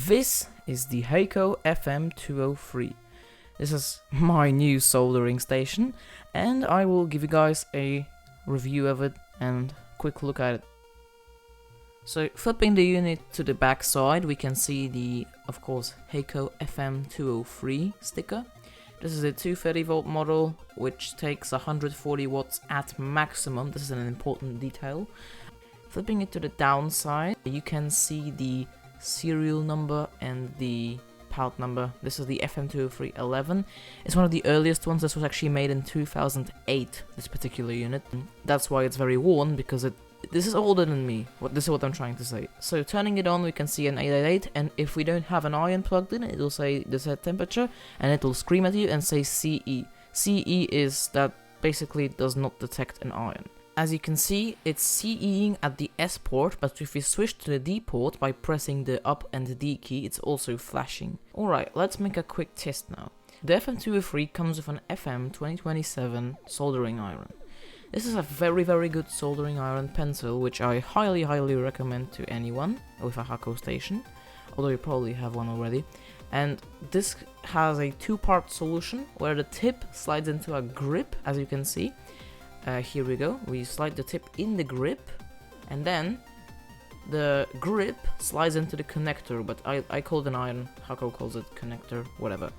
This is the Hakko FM-203. This is my new soldering station, and I will give you guys a review of it and quick look at it. So flipping the unit to the back side, we can see the, of course, Hakko FM-203 sticker. This is a 230 volt model, which takes 140 watts at maximum. This is an important detail. Flipping it to the downside, you can see the serial number and the part number. This is the FM-20311. It's one of the earliest ones. This was actually made in 2008, this particular unit. That's why it's very worn, because this is older than me. This is what I'm trying to say. So turning it on, we can see an 888, and if we don't have an iron plugged in, it will say the set temperature, and it will scream at you and say CE. CE is that basically does not detect an iron. As you can see, it's CEing at the S port, but if we switch to the D port by pressing the up and the D key, it's also flashing. Alright, let's make a quick test now. The FM-203 comes with an FM-2027 soldering iron. This is a very good soldering iron pencil, which I highly recommend to anyone with a Hakko station, although you probably have one already. And this has a two-part solution where the tip slides into a grip, as you can see. Here we go, we slide the tip in the grip, and then the grip slides into the connector, but I call it an iron, Hakko calls it connector, whatever.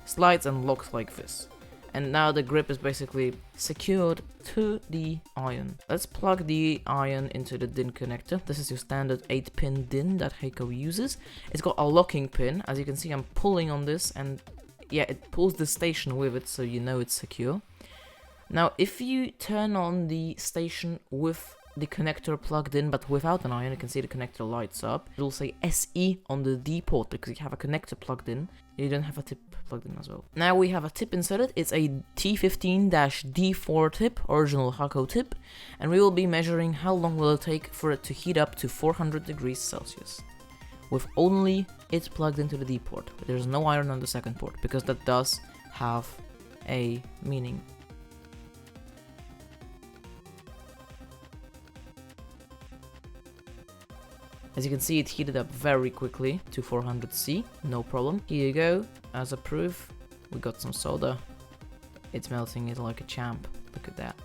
Slides and locks like this. And now the grip is basically secured to the iron. Let's plug the iron into the DIN connector. This is your standard 8-pin DIN that Hakko uses. It's got a locking pin. As you can see, I'm pulling on this, and yeah, it pulls the station with it, so you know it's secure. Now, if you turn on the station with the connector plugged in, but without an iron, you can see the connector lights up. It will say SE on the D port because you have a connector plugged in. You don't have a tip plugged in as well. Now we have a tip inserted. It's a T15-D4 tip, original Hakko tip, and we will be measuring how long will it take for it to heat up to 400 degrees Celsius. With only it plugged into the D port. There's no iron on the second port, because that does have a meaning. As you can see, it heated up very quickly to 400C, no problem. Here you go, as a proof, we got some solder. It's melting it like a champ, look at that.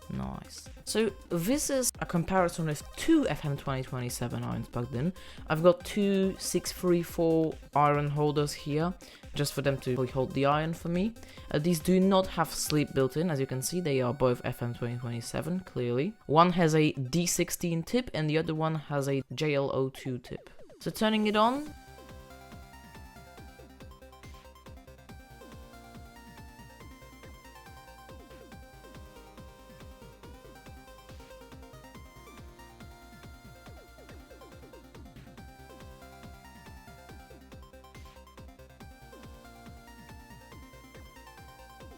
Nice. So this is a comparison with two FM-2027 irons plugged in. I've got two 634 iron holders here, just for them to hold the iron for me. These do not have sleep built in. As you can see, they are both FM-2027, clearly. One has a D16 tip and the other one has a JL02 tip. So turning it on,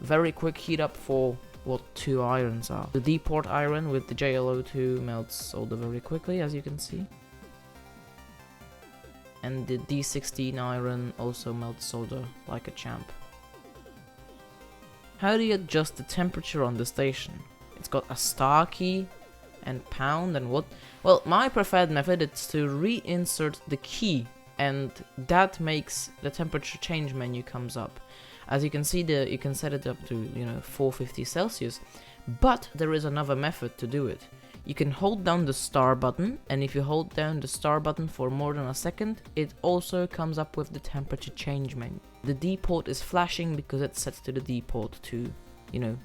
very quick heat up for what two irons are. The D port iron with the JL02 melts solder very quickly, as you can see. And the D16 iron also melts solder like a champ. How do you adjust the temperature on the station? It's got a star key and pound and what? Well, my preferred method is to reinsert the key, and that makes the temperature change menu comes up. As you can see, you can set it up to 450 Celsius, but there is another method to do it. You can hold down the star button, and if you hold down the star button for more than a second, it also comes up with the temperature change menu. The D port is flashing because it's set to the D port to,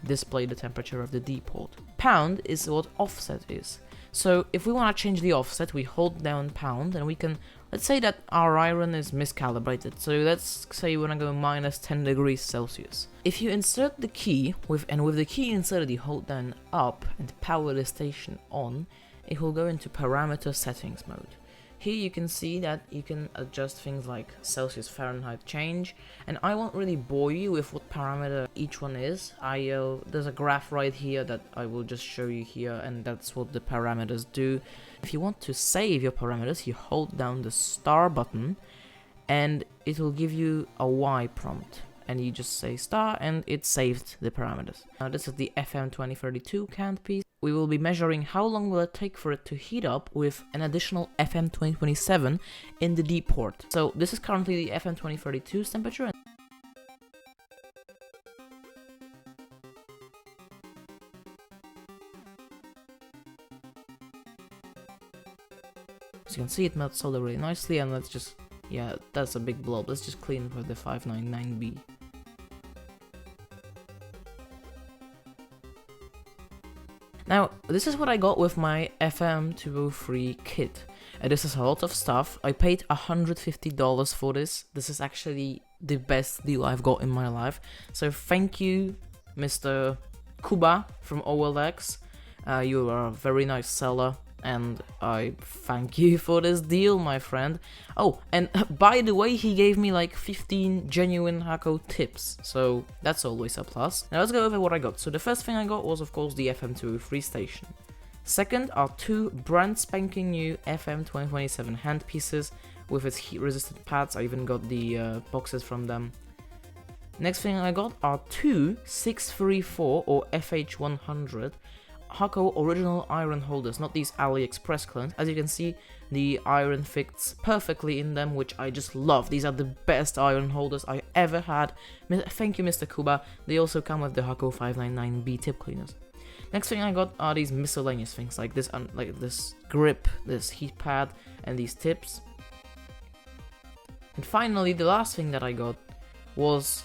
display the temperature of the D port. Pound is what offset is. So if we want to change the offset, we hold down pound, and we can, let's say that our iron is miscalibrated. So let's say you want to go minus 10 degrees Celsius. If you insert the key, with the key inserted, you hold down up and power the station on, it will go into parameter settings mode. Here you can see that you can adjust things like Celsius Fahrenheit change, and I won't really bore you with what parameter each one is. There's a graph right here that I will just show you here, and that's what the parameters do. If you want to save your parameters, you hold down the star button and it will give you a Y prompt. and you just say star and it saved the parameters. Now this is the FM2032 canned piece. We will be measuring how long will it take for it to heat up with an additional FM2027 in the D port. So this is currently the FM2032's temperature. As you can see, it melts solder really nicely, and let's just, yeah, that's a big blob. Let's just clean with the 599B. Now, this is what I got with my FM203 kit. And this is a lot of stuff. I paid $150 for this. This is actually the best deal I've got in my life. So thank you, Mr. Kuba from OLX. You are a very nice seller, and I thank you for this deal, my friend. Oh, and by the way, he gave me like 15 genuine Hakko tips, so that's always a plus. Now let's go over what I got. So the first thing I got was, of course, the FM203 station. Second are two brand spanking new FM2027 handpieces with its heat-resistant pads. I even got the boxes from them. Next thing I got are two 634 or FH100 Hakko original iron holders, not these AliExpress clones. As you can see, the iron fits perfectly in them, which I just love. These are the best iron holders I ever had. Thank you, Mr. Kuba. They also come with the Hakko 599B tip cleaners. Next thing I got are these miscellaneous things, like this grip, this heat pad, and these tips. And finally, the last thing that I got was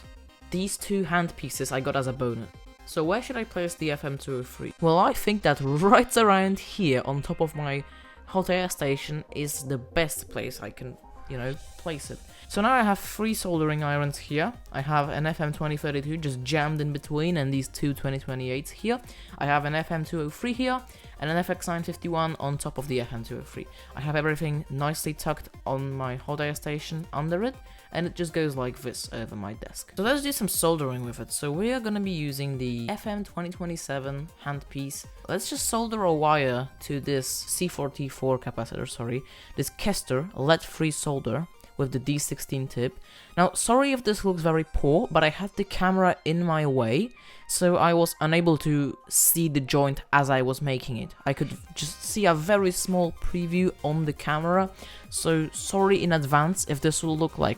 these two handpieces I got as a bonus. So where should I place the FM203? Well, I think that right around here on top of my hot air station is the best place I can, place it. So now I have 3 soldering irons here. I have an FM2032 just jammed in between, and these two 2028s here. I have an FM203 here, and an FX951 on top of the FM203. I have everything nicely tucked on my hot air station under it, and it just goes like this over my desk. So let's do some soldering with it. So we are going to be using the FM2027 handpiece. Let's just solder a wire to this C44 capacitor, this Kester lead-free solder with the D16 tip. Now, sorry if this looks very poor, but I had the camera in my way, so I was unable to see the joint as I was making it. I could just see a very small preview on the camera, so sorry in advance if this will look like.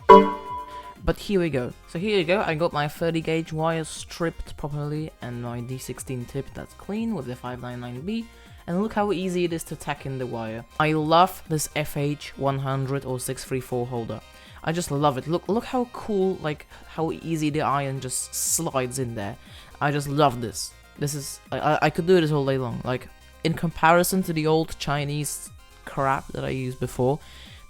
But here we go. So here you go, I got my 30 gauge wire stripped properly and my D16 tip that's clean with the 599B. And look how easy it is to tack in the wire. I love this FH100 or 634 holder. I just love it. Look how cool, like how easy the iron just slides in there. I just love this. This is, I could do this all day long. Like, in comparison to the old Chinese crap that I used before,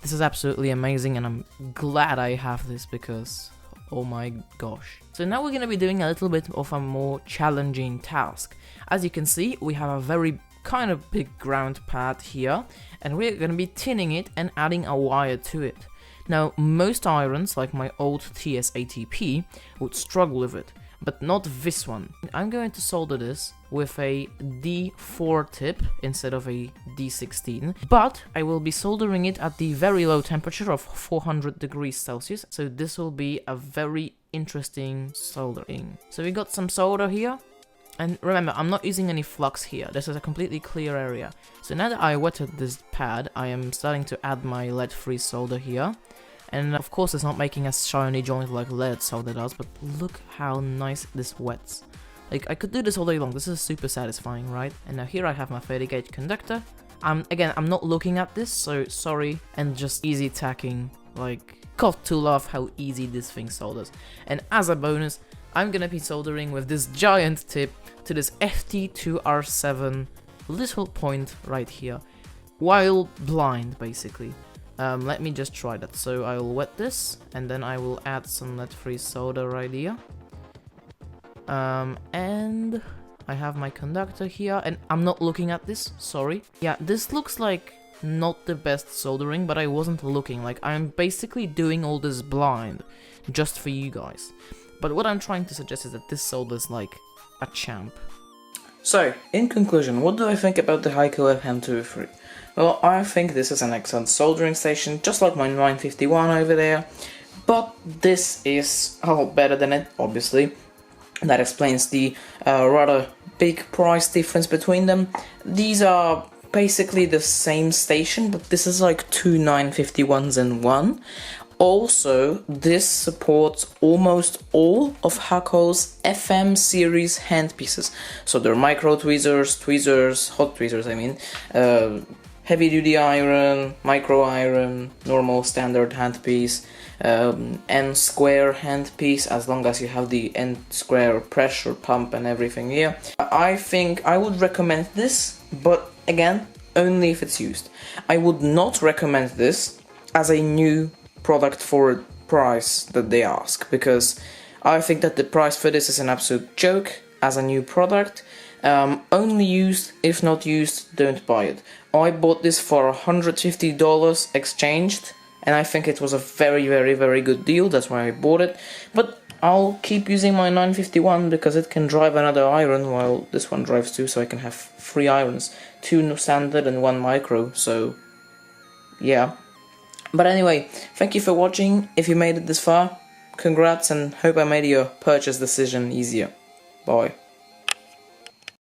this is absolutely amazing, and I'm glad I have this because, oh my gosh. So now we're gonna be doing a little bit of a more challenging task. As you can see, we have a very kind of big ground pad here, and we're going to be tinning it and adding a wire to it. Now, most irons, like my old TS ATP, would struggle with it, but not this one. I'm going to solder this with a D4 tip instead of a D16, but I will be soldering it at the very low temperature of 400 degrees Celsius, so this will be a very interesting soldering. So we got some solder here. And remember, I'm not using any flux here. This is a completely clear area. So now that I wetted this pad, I am starting to add my lead-free solder here. And of course, it's not making a shiny joint like lead solder does, but look how nice this wets. Like, I could do this all day long. This is super satisfying, right? And now here I have my 30 gauge conductor. Again, I'm not looking at this, so sorry. And just easy tacking. Like, got to love how easy this thing solders. And as a bonus, I'm gonna be soldering with this giant tip to this FT2R7 little point right here, while blind, basically. Let me just try that. So I will wet this, and then I will add some lead-free solder right here. And I have my conductor here, and I'm not looking at this, sorry. Yeah, this looks like not the best soldering, but I wasn't looking. Like, I'm basically doing all this blind, just for you guys. But what I'm trying to suggest is that this solders like a champ. So, in conclusion, what do I think about the Hakko FM-203? Well, I think this is an excellent soldering station, just like my 951 over there, but this is a lot better than it, obviously. That explains the rather big price difference between them. These are basically the same station, but this is like two 951s in one. Also, this supports almost all of Hakko's FM series handpieces. So they're micro tweezers, hot tweezers I mean, heavy duty iron, micro iron, normal standard handpiece, N square handpiece, as long as you have the N square pressure pump and everything here. I think I would recommend this, but again, only if it's used. I would not recommend this as a new product for a price that they ask, because I think that the price for this is an absolute joke as a new product. Only used, if not used, don't buy it. I bought this for $150 exchanged, and I think it was a very, very, very good deal. That's why I bought it. But I'll keep using my 951 because it can drive another iron while this one drives two, so I can have 3 irons, 2 standard and 1 micro, so yeah. But anyway, thank you for watching. If you made it this far, congrats, and hope I made your purchase decision easier. Bye.